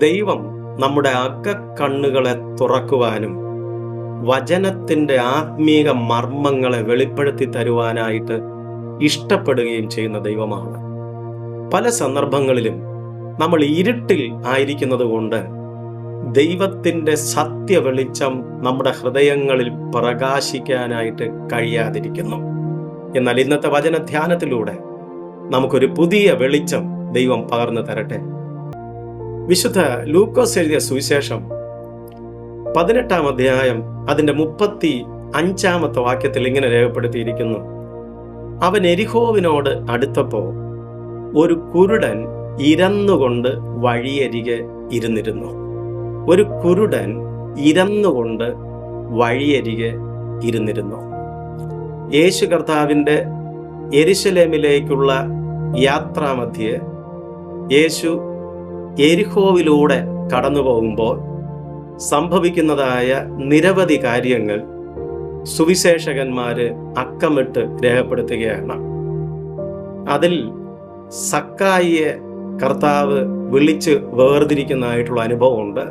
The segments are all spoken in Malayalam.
ദൈവം നമ്മുടെ അകക്കണ്ണുകളെ തുറക്കുവാനും വചനത്തിൻ്റെ ആത്മീക മർമ്മങ്ങളെ വെളിപ്പെടുത്തി തരുവാനായിട്ട് ഇഷ്ടപ്പെടുകയും ചെയ്യുന്ന ദൈവമാണ്. പല സന്ദർഭങ്ങളിലും നമ്മൾ ഇരുട്ടിൽ ആയിരിക്കുന്നത് കൊണ്ട് ദൈവത്തിൻ്റെ സത്യ വെളിച്ചം നമ്മുടെ ഹൃദയങ്ങളിൽ പ്രകാശിക്കാനായിട്ട് കഴിയാതിരിക്കുന്നു. എന്നാൽ ഇന്നത്തെ വചന ധ്യാനത്തിലൂടെ നമുക്കൊരു പുതിയ വെളിച്ചം ദൈവം പകർന്നു തരട്ടെ. വിശുദ്ധ ലൂക്കോസ് എഴുതിയ സുവിശേഷം 18-ാം അധ്യായം അതിൻ്റെ 35-ാമത്തെ വാക്യത്തിൽ ഇങ്ങനെ രേഖപ്പെടുത്തിയിരിക്കുന്നു: അവൻ എരിഹോവിനോട് അടുത്തപ്പോൾ ഒരു കുരുടൻ ഇരന്നുകൊണ്ട് വഴിയരികെ ഇരുന്നിരുന്നു. ഒരു കുരുടൻ ഇരന്നുകൊണ്ട് വഴിയരികെ ഇരുന്നിരുന്നു. യേശു കർത്താവിൻ്റെ യെരുശലേമിലേക്കുള്ള യാത്രാമധ്യേ യേശു എരിഹോവിലൂടെ കടന്നു പോകുമ്പോൾ സംഭവിക്കുന്നതായ നിരവധി കാര്യങ്ങൾ സുവിശേഷകന്മാര് അക്കമിട്ട് രേഖപ്പെടുത്തുകയാണ്. അതിൽ സക്കായിയെ കർത്താവ് വിളിച്ച് വേർതിരിക്കുന്നതായിട്ടുള്ള അനുഭവമുണ്ട്.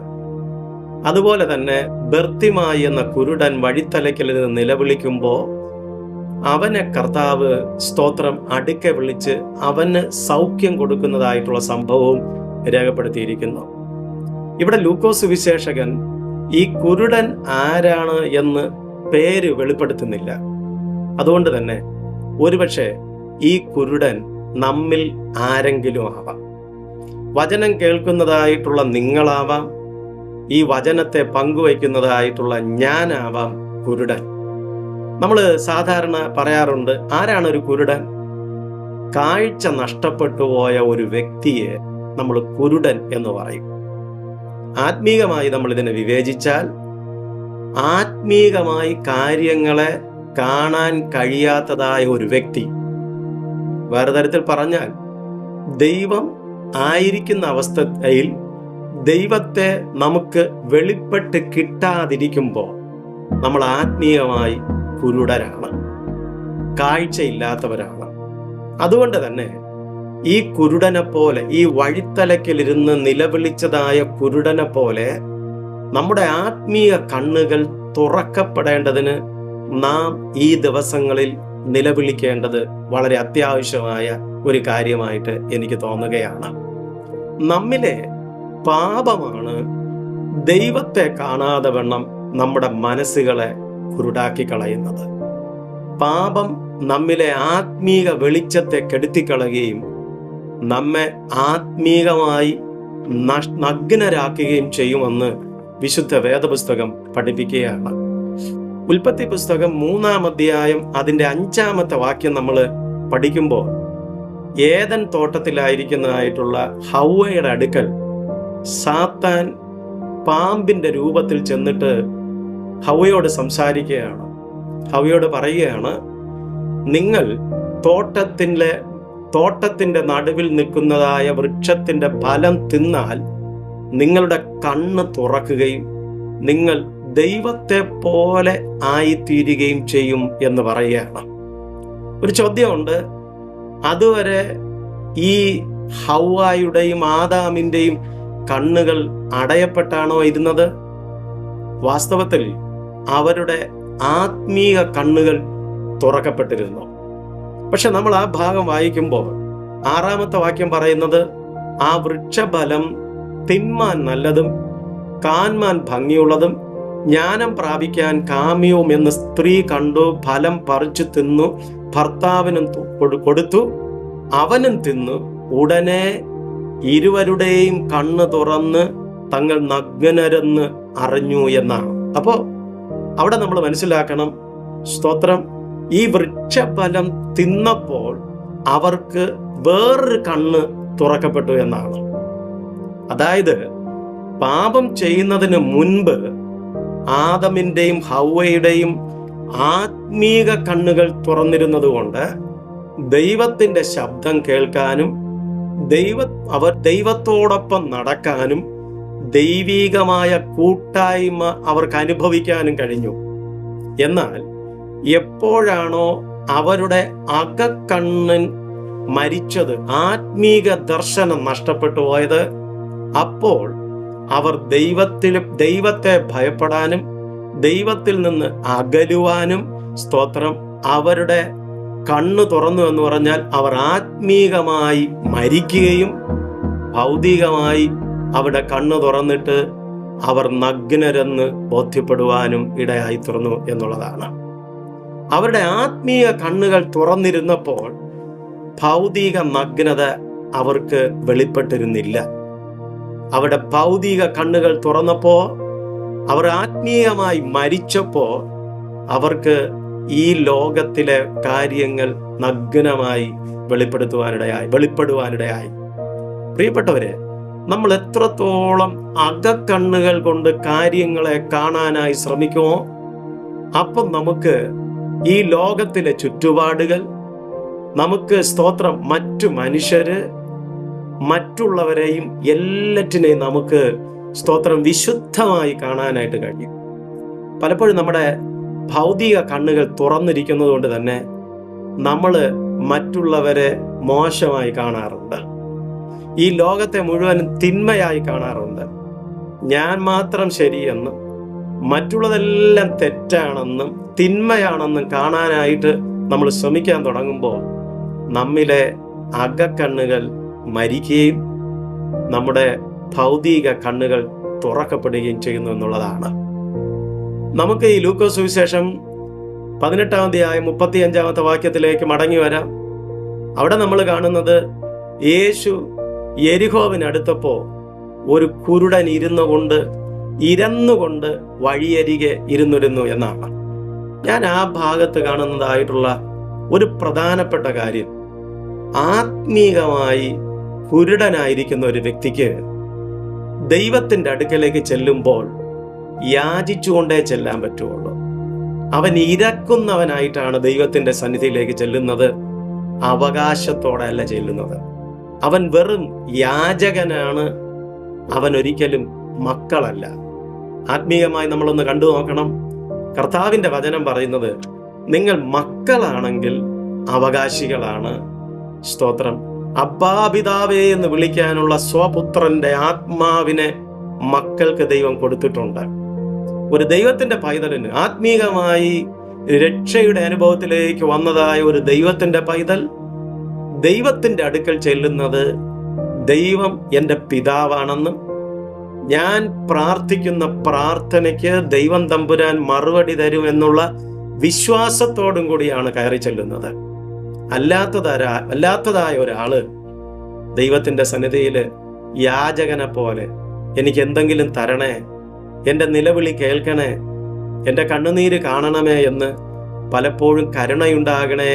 അതുപോലെ തന്നെ ബർത്തിമായി എന്ന കുരുടൻ വഴിത്തലയ്ക്കൽ നിന്ന് നിലവിളിക്കുമ്പോൾ അവനെ കർത്താവ് സ്തോത്രം അടുക്കെ വിളിച്ച് അവന് സൗഖ്യം കൊടുക്കുന്നതായിട്ടുള്ള സംഭവവും രേഖപ്പെടുത്തിയിരിക്കുന്നു. ഇവിടെ ലൂക്കോസ് വിശേഷകൻ ഈ കുരുടൻ ആരാണ് എന്ന് പേര് വെളിപ്പെടുത്തുന്നില്ല. അതുകൊണ്ട് തന്നെ ഒരുപക്ഷെ ഈ കുരുടൻ നമ്മിൽ ആരെങ്കിലും ആവാം. വചനം കേൾക്കുന്നതായിട്ടുള്ള നിങ്ങളാവാം, ഈ വചനത്തെ പങ്കുവയ്ക്കുന്നതായിട്ടുള്ള ഞാനാവാം കുരുടൻ. നമ്മൾ സാധാരണ പറയാറുണ്ട്, ആരാണ് ഒരു കുരുടൻ? കാഴ്ച നഷ്ടപ്പെട്ടു പോയ ഒരു വ്യക്തിയെ നമ്മൾ കുരുടൻ എന്ന് പറയും. ആത്മീകമായി നമ്മൾ ഇതിനെ വിവേചിച്ചാൽ, ആത്മീകമായി കാര്യങ്ങളെ കാണാൻ കഴിയാത്തതായ ഒരു വ്യക്തി, വേറെ തരത്തിൽ പറഞ്ഞാൽ ദൈവം ആയിരിക്കുന്ന അവസ്ഥയിൽ ദൈവത്തെ നമുക്ക് വെളിപ്പെട്ട് കിട്ടാതിരിക്കുമ്പോൾ നമ്മൾ ആത്മീയമായി കുരുടരാണ്, കാഴ്ചയില്ലാത്തവരാണ്. അതുകൊണ്ട് തന്നെ ഈ കുരുടനെ പോലെ, ഈ വഴിത്തലക്കിലിരുന്ന് നിലവിളിച്ചതായ കുരുടനെ പോലെ നമ്മുടെ ആത്മീയ കണ്ണുകൾ തുറക്കപ്പെടേണ്ടതിന് നാം ഈ ദിവസങ്ങളിൽ നിലവിളിക്കേണ്ടത് വളരെ അത്യാവശ്യമായ ഒരു കാര്യമായിട്ട് എനിക്ക് തോന്നുകയാണ്. നമ്മിലെ പാപമാണ് ദൈവത്തെ കാണാതെ വണ്ണം നമ്മുടെ മനസ്സുകളെ കുരുടാക്കി കളയുന്നത്. പാപം നമ്മിലെ ആത്മീക വെളിച്ചത്തെ കെടുത്തിക്കളയുകയും നമ്മെ ആത്മീകമായി നഗ്നരാക്കുകയും ചെയ്യുമെന്ന് വിശുദ്ധ വേദപുസ്തകം പഠിപ്പിക്കുകയാണ്. ഉൽപ്പത്തി പുസ്തകം 3-ാം അധ്യായം അതിൻ്റെ 5-ാമത്തെ വാക്യം നമ്മൾ പഠിക്കുമ്പോൾ ഏദൻ തോട്ടത്തിലായിരിക്കുന്നതായിട്ടുള്ള ഹൗവയുടെ അടുക്കൽ സാത്താൻ പാമ്പിന്റെ രൂപത്തിൽ ചെന്നിട്ട് ഹൗവയോട് സംസാരിക്കുകയാണ്. ഹൗവയോട് പറയുകയാണ്, നിങ്ങൾ തോട്ടത്തിന്റെ നടുവിൽ നിൽക്കുന്നതായ വൃക്ഷത്തിന്റെ ഫലം തിന്നാൽ നിങ്ങളുടെ കണ്ണ് തുറക്കുകയും നിങ്ങൾ ദൈവത്തെ പോലെ ആയിത്തീരുകയും ചെയ്യും എന്ന് പറയുകയാണ്. ഒരു ചോദ്യമുണ്ട്, അതുവരെ ഈ ഹൗവായുടെയും ആദാമിന്റെയും കണ്ണുകൾ അടയപ്പെട്ടാണോ ഇരുന്നത്? വാസ്തവത്തിൽ അവരുടെ ആത്മീയ കണ്ണുകൾ തുറക്കപ്പെട്ടിരുന്നു. പക്ഷെ നമ്മൾ ആ ഭാഗം വായിക്കുമ്പോൾ 6-ാമത്തെ വാക്യം പറയുന്നത്, ആ വൃക്ഷഫലം തിന്മാൻ നല്ലതും കാൺമാൻ ഭംഗിയുള്ളതും ജ്ഞാനം പ്രാപിക്കാൻ കാമ്യവും എന്ന് സ്ത്രീ കണ്ടു, ഫലം പറിച്ചു തിന്നു, ഭർത്താവിനും കൊടുത്തു, അവനും തിന്നു. ഉടനെ ഇരുവരുടെയും കണ്ണ് തുറന്ന് തങ്ങൾ നഗ്നരെന്ന് അറിഞ്ഞു എന്നാണ്. അപ്പോൾ അവിടെ നമ്മൾ മനസ്സിലാക്കണം, സ്തോത്രം, ഈ വൃക്ഷഫലം തിന്നപ്പോൾ അവർക്ക് വേറൊരു കണ്ണ് തുറക്കപ്പെട്ടു എന്നാണ്. അതായത് പാപം ചെയ്യുന്നതിന് മുൻപ് ആദമിന്റെയും ഹൗവയുടെയും ആത്മീക കണ്ണുകൾ തുറന്നിരുന്നത് കൊണ്ട് ദൈവത്തിന്റെ ശബ്ദം കേൾക്കാനും അവർ ദൈവത്തോടൊപ്പം നടക്കാനും ദൈവീകമായ കൂട്ടായ്മ അവർക്ക് അനുഭവിക്കാനും കഴിഞ്ഞു. എന്നാൽ എപ്പോഴാണോ അവരുടെ അകക്കണ്ണൻ മരിച്ചത്, ആത്മീക ദർശനം നഷ്ടപ്പെട്ടു പോയത്, അപ്പോൾ അവർ ദൈവത്തെ ഭയപ്പെടാനും ദൈവത്തിൽ നിന്ന് അകലുവാനും, സ്തോത്രം, അവരുടെ കണ്ണ് തുറന്നു എന്ന് പറഞ്ഞാൽ അവർ ആത്മീകമായി മരിക്കുകയും ഭൗതികമായി അവരുടെ കണ്ണ് തുറന്നിട്ട് അവർ നഗ്നരെന്ന് ബോധ്യപ്പെടുവാനും ഇടയായി തീർന്നു എന്നുള്ളതാണ്. അവരുടെ ആത്മീയ കണ്ണുകൾ തുറന്നിരുന്നപ്പോൾ ഭൗതിക നഗ്നത അവർക്ക് വെളിപ്പെട്ടിരുന്നില്ല. അവരുടെ ഭൗതിക കണ്ണുകൾ തുറന്നപ്പോ, അവർ ആത്മീയമായി മരിച്ചപ്പോ അവർക്ക് ഈ ലോകത്തിലെ കാര്യങ്ങൾ നഗ്നമായി വെളിപ്പെടുവാനിടയായി. പ്രിയപ്പെട്ടവരെ, നമ്മൾ എത്രത്തോളം അകക്കണ്ണുകൾ കൊണ്ട് കാര്യങ്ങളെ കാണാനായി ശ്രമിക്കുമോ, അപ്പം നമുക്ക് ഈ ലോകത്തിലെ ചുറ്റുപാടുകൾ, നമുക്ക്, സ്തോത്രം, മറ്റു മനുഷ്യര്, മറ്റുള്ളവരെയും എല്ലാറ്റിനെയും നമുക്ക്, സ്തോത്രം, വിശുദ്ധമായി കാണാനായിട്ട് കഴിയും. പലപ്പോഴും നമ്മുടെ ഭൗതിക കണ്ണുകൾ തുറന്നിരിക്കുന്നത് കൊണ്ട് തന്നെ നമ്മൾ മറ്റുള്ളവരെ മോശമായി കാണാറുണ്ട്. ഈ ലോകത്തെ മുഴുവനും തിന്മയായി കാണാറുണ്ട്. ഞാൻ മാത്രം ശരിയെന്നും മറ്റുള്ളതെല്ലാം തെറ്റാണെന്നും തിന്മയാണെന്നും കാണാനായിട്ട് നമ്മൾ ശ്രമിക്കാൻ തുടങ്ങുമ്പോൾ നമ്മിലെ അകക്കണ്ണുകൾ മരിക്കുകയും നമ്മുടെ ഭൗതിക കണ്ണുകൾ തുറക്കപ്പെടുകയും ചെയ്യുന്നു എന്നുള്ളതാണ്. നമുക്ക് ഈ ലൂക്കോസ് സുവിശേഷം 18-ാം അധ്യായം 35-ാമത്തെ വാക്യത്തിലേക്ക് മടങ്ങി വരാം. അവിടെ നമ്മൾ കാണുന്നത്, യേശു യെരിഹോവിനടുത്തപ്പോ ഒരു കുരുടൻ ഇരന്നുകൊണ്ട് വഴിയരികെ ഇരുന്നിരുന്നു എന്നാണ്. ഞാൻ ആ ഭാഗത്ത് കാണുന്നതായിട്ടുള്ള ഒരു പ്രധാനപ്പെട്ട കാര്യം, ആത്മീകമായി കുരുടനായിരിക്കുന്ന ഒരു വ്യക്തിക്ക് ദൈവത്തിന്റെ അടുക്കലേക്ക് ചെല്ലുമ്പോൾ യാചിച്ചുകൊണ്ടേ ചെല്ലാൻ പറ്റുള്ളൂ. അവൻ ഇരക്കുന്നവനായിട്ടാണ് ദൈവത്തിന്റെ സന്നിധിയിലേക്ക് ചെല്ലുന്നത്, അവകാശത്തോടെ അല്ല ചെല്ലുന്നത്. അവൻ വെറും യാചകനാണ്, അവൻ ഒരിക്കലും മക്കളല്ല. ആത്മീയമായി നമ്മളൊന്ന് കണ്ടു നോക്കണം. കർത്താവിന്റെ വചനം പറയുന്നത്, നിങ്ങൾ മക്കളാണെങ്കിൽ അവകാശികളാണ്. സ്തോത്രം. അബ്ബാ പിതാവേ എന്ന് വിളിക്കാനുള്ള സ്വപുത്രന്റെ ആത്മാവിനെ മക്കൾക്ക് ദൈവം കൊടുത്തിട്ടുണ്ട്. ഒരു ദൈവത്തിന്റെ പൈതലിന്, ആത്മീകമായി രക്ഷയുടെ അനുഭവത്തിലേക്ക് വന്നതായ ഒരു ദൈവത്തിന്റെ പൈതൽ ദൈവത്തിന്റെ അടുക്കൽ ചെല്ലുന്നത്, ദൈവം എൻ്റെ പിതാവാണെന്നും ഞാൻ പ്രാർത്ഥിക്കുന്ന പ്രാർത്ഥനയ്ക്ക് ദൈവം തമ്പുരാൻ മറുപടി തരും എന്നുള്ള വിശ്വാസത്തോടും കൂടിയാണ് കയറി ചെല്ലുന്നത്. അല്ലാത്തതായ ഒരാള് ദൈവത്തിന്റെ സന്നിധിയിൽ യാചകനെ പോലെ, എനിക്ക് എന്തെങ്കിലും തരണേ, എൻ്റെ നിലവിളി കേൾക്കണേ, എൻ്റെ കണ്ണുനീര് കാണണമേ എന്ന് പലപ്പോഴും കരുണയുണ്ടാകണേ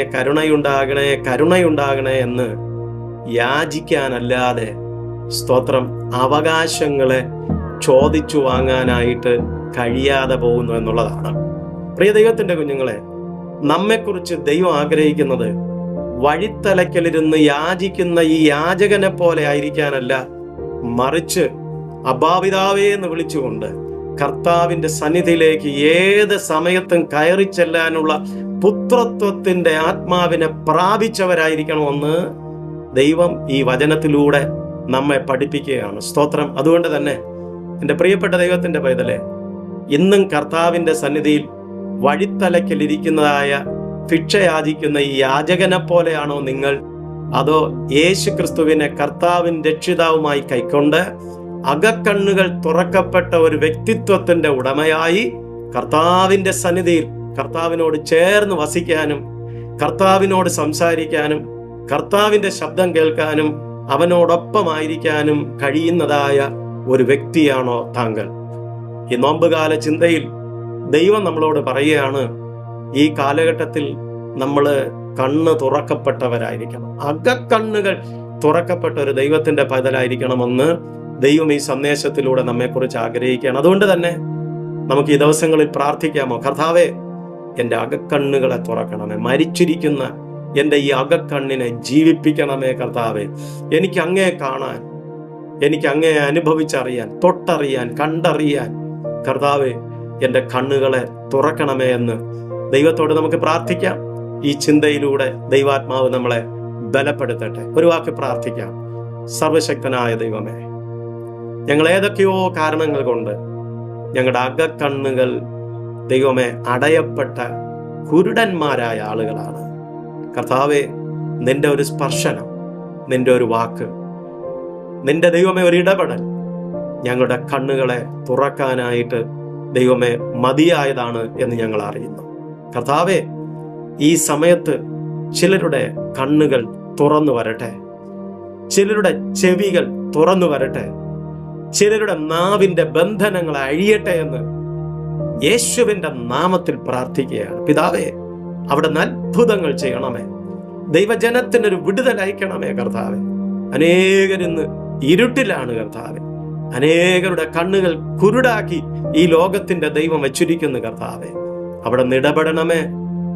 എന്ന് യാചിക്കാനല്ലാതെ, സ്തോത്രം, അവകാശങ്ങളെ ചോദിച്ചു വാങ്ങാനായിട്ട് കഴിയാതെ പോകുന്നു എന്നുള്ളതാണ്. പ്രിയ ദൈവത്തിന്റെ കുഞ്ഞുങ്ങളെ, നമ്മെക്കുറിച്ച് ദൈവം ആഗ്രഹിക്കുന്നത് വഴിത്തലക്കലിരുന്ന് യാചിക്കുന്ന ഈ യാചകനെ പോലെ ആയിരിക്കാനല്ല, മറിച്ച് അബ്ബാപിതാവേ എന്ന് വിളിച്ചുകൊണ്ട് കർത്താവിന്റെ സന്നിധിയിലേക്ക് ഏത് സമയത്തും കയറി ചെല്ലാനുള്ള പുത്രത്വത്തിന്റെ ആത്മാവിനെ പ്രാപിച്ചവരായിരിക്കണമെന്ന് ദൈവം ഈ വചനത്തിലൂടെ നമ്മെ പഠിപ്പിക്കുകയാണ്. സ്തോത്രം. അതുകൊണ്ട് തന്നെ എൻ്റെ പ്രിയപ്പെട്ട ദൈവത്തിന്റെ പൈതലെ, ഇന്നും കർത്താവിന്റെ സന്നിധിയിൽ വഴിത്തലക്കിലിരിക്കുന്നതായ ഭിക്ഷ യാചിക്കുന്ന ഈ യാചകനെ പോലെയാണോ നിങ്ങൾ? അതോ യേശു ക്രിസ്തുവിനെ കർത്താവിൻ രക്ഷിതാവുമായി കൈക്കൊണ്ട് അകക്കണ്ണുകൾ തുറക്കപ്പെട്ട ഒരു വ്യക്തിത്വത്തിന്റെ ഉടമയായി കർത്താവിന്റെ സന്നിധിയിൽ കർത്താവിനോട് ചേർന്ന് വസിക്കാനും, കർത്താവിനോട് സംസാരിക്കാനും, കർത്താവിന്റെ ശബ്ദം കേൾക്കാനും, അവനോടൊപ്പമായിരിക്കാനും കഴിയുന്നതായ ഒരു വ്യക്തിയാണോ താങ്കൾ? ഈ നോമ്പുകാല ചിന്തയിൽ ദൈവം നമ്മളോട് പറയുകയാണ്, ഈ കാലഘട്ടത്തിൽ നമ്മൾ കണ്ണ് തുറക്കപ്പെട്ടവരായിരിക്കണം, അകക്കണ്ണുകൾ തുറക്കപ്പെട്ട ഒരു ദൈവത്തിന്റെ പൈതലായിരിക്കണമെന്ന് ദൈവം ഈ സന്ദേശത്തിലൂടെ നമ്മെക്കുറിച്ച് ആഗ്രഹിക്കുകയാണ്. അതുകൊണ്ട് തന്നെ നമുക്ക് ഈ ദിവസങ്ങളിൽ പ്രാർത്ഥിക്കാമോ? കർത്താവേ, എൻ്റെ അകക്കണ്ണുകളെ തുറക്കണമേ, മരിച്ചിരിക്കുന്ന എൻ്റെ ഈ അകക്കണ്ണിനെ ജീവിപ്പിക്കണമേ. കർത്താവേ, എനിക്ക് അങ്ങയെ കാണാൻ, എനിക്ക് അങ്ങയെ അനുഭവിച്ചറിയാൻ, തൊട്ടറിയാൻ, കണ്ടറിയാൻ കർത്താവേ എൻ്റെ കണ്ണുകളെ തുറക്കണമേ എന്ന് ദൈവത്തോട് നമുക്ക് പ്രാർത്ഥിക്കാം. ഈ ചിന്തയിലൂടെ ദൈവാത്മാവ് നമ്മളെ ബലപ്പെടുത്തട്ടെ. ഒരു വാക്ക് പ്രാർത്ഥിക്കാം. സർവശക്തനായ ദൈവമേ, ഞങ്ങൾ ഏതൊക്കെയോ കാരണങ്ങൾ കൊണ്ട് ഞങ്ങളുടെ അകക്കണ്ണുകൾ ദൈവമേ അടയപ്പെട്ട കുരുടന്മാരായ ആളുകളാണ്. കർത്താവേ, നിന്റെ ഒരു സ്പർശനം, നിന്റെ ഒരു വാക്ക്, നിന്റെ ദൈവമേ ഒരു ഇടപെടൽ ഞങ്ങളുടെ കണ്ണുകളെ തുറക്കാനായിട്ട് ദൈവമേ മതിയായതാണ് എന്ന് ഞങ്ങൾ അറിയുന്നു. കർത്താവേ, ഈ സമയത്ത് ചിലരുടെ കണ്ണുകൾ തുറന്നു വരട്ടെ, ചിലരുടെ ചെവികൾ തുറന്നു വരട്ടെ, ചിലരുടെ നാവിന്റെ ബന്ധനങ്ങൾ അഴിയട്ടെ എന്ന് യേശുവിന്റെ നാമത്തിൽ പ്രാർത്ഥിക്കുകയാണ്. പിതാവേ, അവിടുന്ന് അത്ഭുതങ്ങൾ ചെയ്യണമേ. ദൈവജനത്തിനൊരു വിടുതൽ അയക്കണമേ കർത്താവേ. അനേകരിന്ന് ഇരുട്ടിലാണ് കർത്താവേ. അനേകരുടെ കണ്ണുകൾ കുരുടാക്കി ഈ ലോകത്തിന്റെ ദൈവം വെച്ചിരിക്കുന്നു കർത്താവേ. അവിടുന്ന് ഇടപെടണമേ,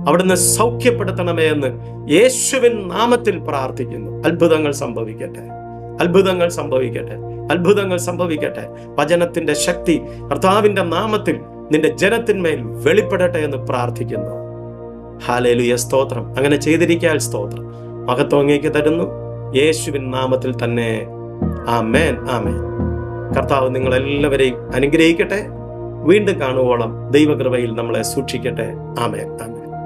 അവിടുന്ന് സൗഖ്യപ്പെടുത്തണമേ എന്ന് യേശുവിൻ നാമത്തിൽ പ്രാർത്ഥിക്കുന്നു. അത്ഭുതങ്ങൾ സംഭവിക്കട്ടെ, അത്ഭുതങ്ങൾ സംഭവിക്കട്ടെ, അത്ഭുതങ്ങൾ സംഭവിക്കട്ടെ. വചനത്തിന്റെ ശക്തി കർത്താവിന്റെ നാമത്തിൽ നിന്റെ ജനത്തിന്മേൽ വെളിപ്പെടട്ടെ എന്ന് പ്രാർത്ഥിക്കുന്നു. ഹല്ലേലൂയ, സ്തോത്രം. അങ്ങനെ ചെയ്തിരിക്കാൻ സ്തോത്രം. മഹത്വം അങ്ങേക്ക് തരുന്നു, യേശുവിൻ നാമത്തിൽ തന്നെ. ആമേൻ, ആമേൻ. കർത്താവ് നിങ്ങളെല്ലാവരെയും അനുഗ്രഹിക്കട്ടെ. വീണ്ടും കാണുവോളം ദൈവകൃപയിൽ നമ്മളെ സൂക്ഷിക്കട്ടെ. ആമേൻ, ആമേൻ.